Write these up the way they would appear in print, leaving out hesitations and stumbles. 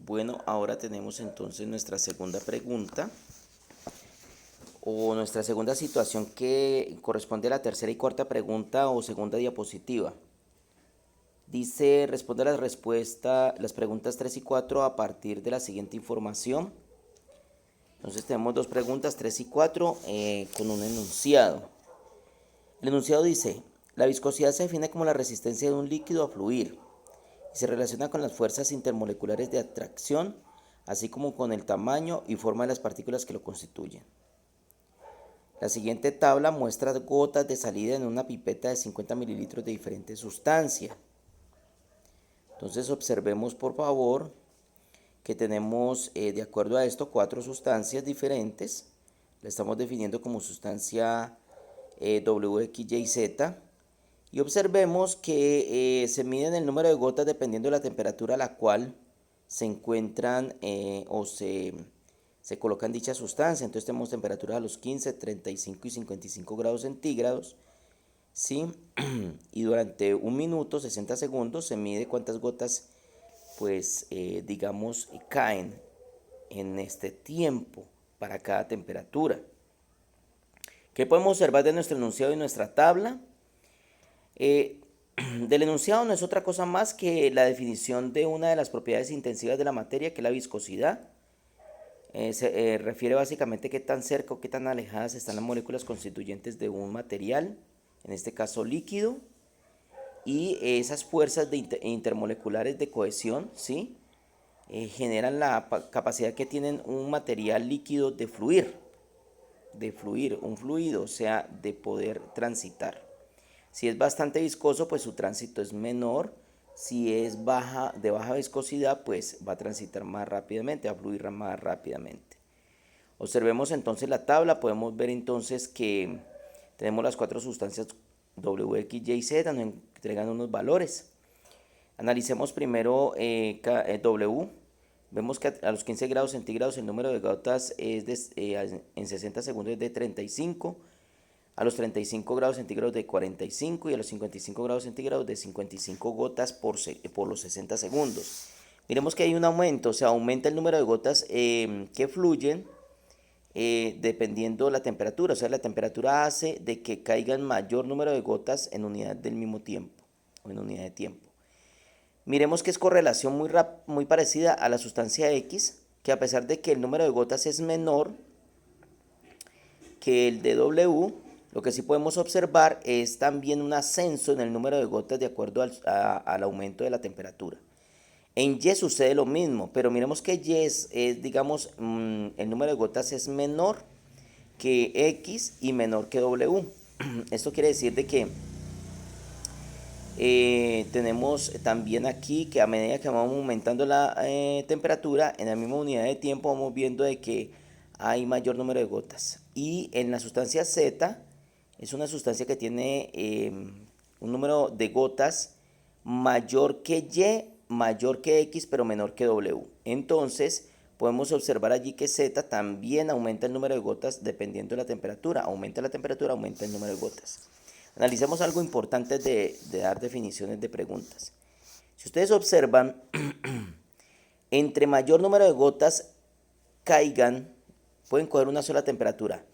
Bueno, ahora tenemos entonces nuestra segunda pregunta o nuestra segunda situación que corresponde a la tercera y cuarta pregunta o segunda diapositiva. Dice, responde las preguntas 3 y 4 a partir de la siguiente información. Entonces tenemos dos preguntas, 3 y 4, con un enunciado. El enunciado dice, la viscosidad se define como la resistencia de un líquido a fluir y se relaciona con las fuerzas intermoleculares de atracción, así como con el tamaño y forma de las partículas que lo constituyen. La siguiente tabla muestra gotas de salida en una pipeta de 50 mililitros de diferente sustancia. Entonces observemos por favor que tenemos, de acuerdo a esto, cuatro sustancias diferentes. La estamos definiendo como sustancia W, X, Y, Z. Y observemos que se miden el número de gotas dependiendo de la temperatura a la cual se encuentran se colocan dicha sustancia. Entonces tenemos temperaturas a los 15, 35 y 55 grados centígrados. ¿Sí? Y durante un minuto, 60 segundos, se mide cuántas gotas, pues, digamos, caen en este tiempo para cada temperatura. ¿Qué podemos observar de nuestro enunciado y nuestra tabla? Del enunciado no es otra cosa más que la definición de una de las propiedades intensivas de la materia, que es la viscosidad. Se refiere básicamente a qué tan cerca o qué tan alejadas están las moléculas constituyentes de un material, en este caso líquido, y esas fuerzas intermoleculares de cohesión, ¿sí? Generan la capacidad que tienen un material líquido de fluir, un fluido, o sea, de poder transitar. Si es bastante viscoso, pues su tránsito es menor. Si es de baja viscosidad, pues va a transitar más rápidamente, va a fluir más rápidamente. Observemos entonces la tabla, podemos ver entonces que tenemos las cuatro sustancias W, X, Y, Z, nos entregan unos valores. Analicemos primero W. Vemos que a los 15 grados centígrados el número de gotas en 60 segundos es de 35, a los 35 grados centígrados de 45 y a los 55 grados centígrados de 55 gotas por los 60 segundos. Miremos que hay un aumento, o sea, aumenta el número de gotas que fluyen dependiendo la temperatura. O sea, la temperatura hace de que caigan mayor número de gotas en unidad del mismo tiempo o en unidad de tiempo. Miremos que es correlación muy parecida a la sustancia X, que a pesar de que el número de gotas es menor que el de W, lo que sí podemos observar es también un ascenso en el número de gotas de acuerdo al aumento de la temperatura. En Y sucede lo mismo, pero miremos que Y digamos, el número de gotas es menor que X y menor que W. Esto quiere decir de que tenemos también aquí que a medida que vamos aumentando la temperatura, en la misma unidad de tiempo vamos viendo de que hay mayor número de gotas. Y en la sustancia Z es una sustancia que tiene un número de gotas mayor que Y, mayor que X, pero menor que W. Entonces podemos observar allí que Z también aumenta el número de gotas dependiendo de la temperatura. Aumenta la temperatura, aumenta el número de gotas. Analicemos algo importante de dar definiciones de preguntas. Si ustedes observan, entre mayor número de gotas caigan, pueden coger una sola temperatura.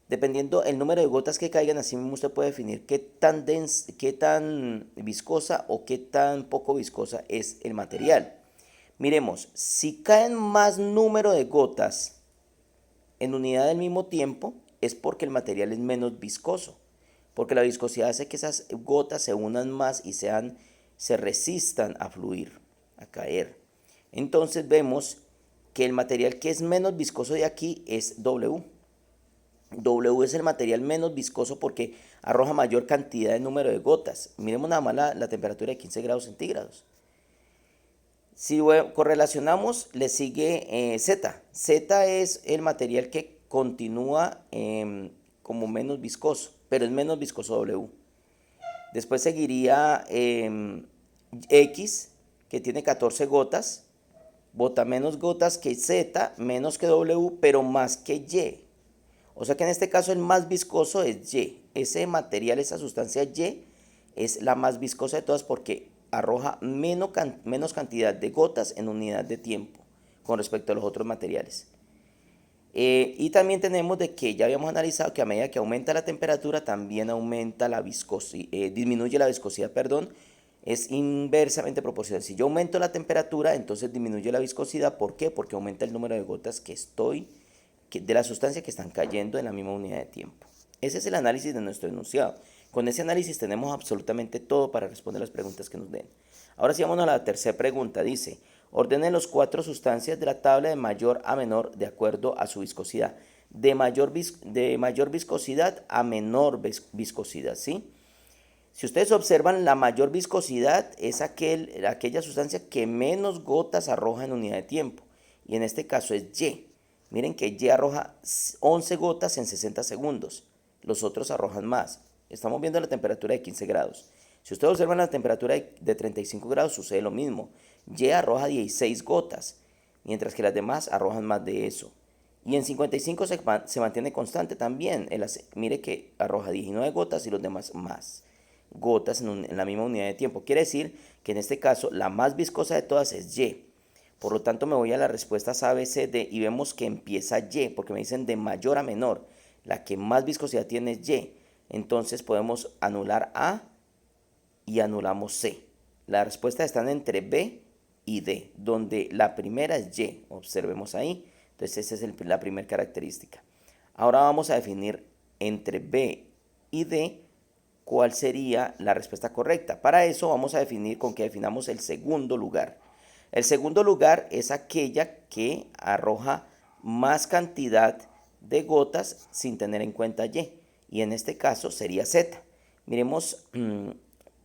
Dependiendo el número de gotas que caigan, así mismo usted puede definir qué tan viscosa o qué tan poco viscosa es el material. Miremos, si caen más número de gotas en unidad del mismo tiempo, es porque el material es menos viscoso. Porque la viscosidad hace que esas gotas se unan más y se resistan a fluir, a caer. Entonces vemos que el material que es menos viscoso de aquí es W. W es el material menos viscoso porque arroja mayor cantidad de número de gotas. Miremos nada más la temperatura de 15 grados centígrados. Si correlacionamos, le sigue Z. Z es el material que continúa como menos viscoso, pero es menos viscoso W. Después seguiría X, que tiene 14 gotas, bota menos gotas que Z, menos que W, pero más que Y. O sea que en este caso el más viscoso es Y. Ese material, esa sustancia Y, es la más viscosa de todas porque arroja menos cantidad de gotas en unidad de tiempo. con respecto a los otros materiales. Y también tenemos de que ya habíamos analizado que a medida que aumenta la temperatura también aumenta la viscosidad, disminuye la viscosidad, perdón, es inversamente proporcional. Si yo aumento la temperatura, entonces disminuye la viscosidad. ¿Por qué? Porque aumenta el número de gotas de la sustancia que están cayendo en la misma unidad de tiempo. Ese es el análisis de nuestro enunciado. Con ese análisis tenemos absolutamente todo para responder las preguntas que nos den. Ahora sí, vámonos a la tercera pregunta. Dice, ordene los 4 sustancias de la tabla de mayor a menor de acuerdo a su viscosidad. De mayor viscosidad a menor viscosidad, ¿sí? Si ustedes observan, la mayor viscosidad es aquella sustancia que menos gotas arroja en unidad de tiempo. Y en este caso es Y. Miren que Y arroja 11 gotas en 60 segundos. Los otros arrojan más. Estamos viendo la temperatura de 15 grados. Si ustedes observan la temperatura de 35 grados, sucede lo mismo. Y arroja 16 gotas, mientras que las demás arrojan más de eso. Y en 55 se mantiene constante también. Mire que arroja 19 gotas y los demás más gotas en la misma unidad de tiempo. Quiere decir que en este caso la más viscosa de todas es Y. Por lo tanto me voy a las respuestas A, B, C, D y vemos que empieza Y, porque me dicen de mayor a menor. La que más viscosidad tiene es Y. Entonces podemos anular A y anulamos C. Las respuestas están entre B y D, donde la primera es Y. Observemos ahí. Entonces esa es la primera característica. Ahora vamos a definir entre B y D cuál sería la respuesta correcta. Para eso vamos a definir con que definamos el segundo lugar. El segundo lugar es aquella que arroja más cantidad de gotas sin tener en cuenta Y. Y en este caso sería Z. Miremos,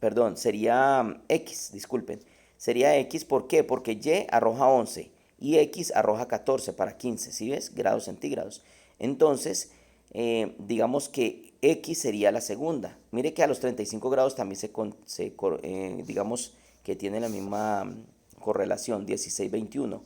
perdón, sería X, disculpen. Sería X, ¿por qué? Porque Y arroja 11 y X arroja 14 para 15, ¿sí ves? Grados centígrados. Entonces, digamos que X sería la segunda. Mire que a los 35 grados también digamos que tiene la misma correlación, 16-21.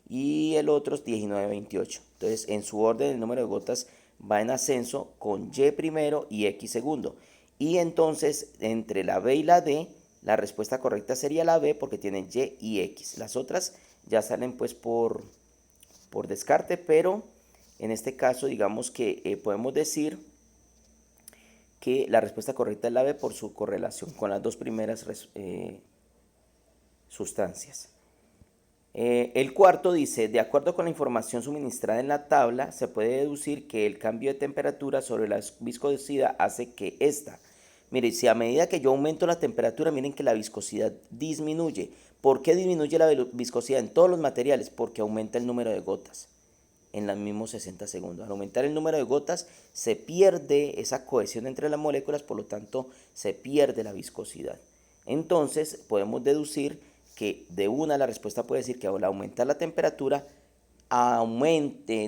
Y el otro es 19-28. Entonces, en su orden, el número de gotas va en ascenso con Y primero y X segundo. Y entonces, entre la B y la D, la respuesta correcta sería la B porque tienen Y y X. Las otras ya salen pues por descarte, pero en este caso digamos que podemos decir que la respuesta correcta es la B por su correlación con las dos primeras sustancias. El cuarto dice, de acuerdo con la información suministrada en la tabla, se puede deducir que el cambio de temperatura sobre la viscosidad hace que esta, mire, si a medida que yo aumento la temperatura, miren que la viscosidad disminuye. ¿Por qué disminuye la viscosidad en todos los materiales? Porque aumenta el número de gotas en los mismos 60 segundos. Al aumentar el número de gotas, se pierde esa cohesión entre las moléculas, por lo tanto, se pierde la viscosidad. Entonces, podemos deducir que de una la respuesta puede decir que al aumentar la temperatura,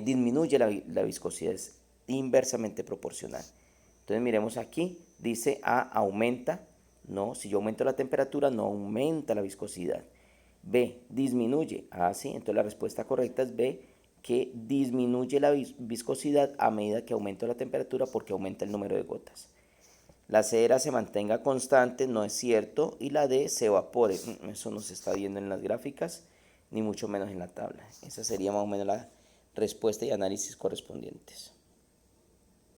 disminuye la viscosidad, es inversamente proporcional. Entonces miremos aquí, dice A aumenta, no, si yo aumento la temperatura no aumenta la viscosidad. B disminuye, sí, entonces la respuesta correcta es B, que disminuye la viscosidad a medida que aumenta la temperatura porque aumenta el número de gotas. La C era se mantenga constante, no es cierto, y la D se evapore. Eso no se está viendo en las gráficas, ni mucho menos en la tabla. Esa sería más o menos la respuesta y análisis correspondientes.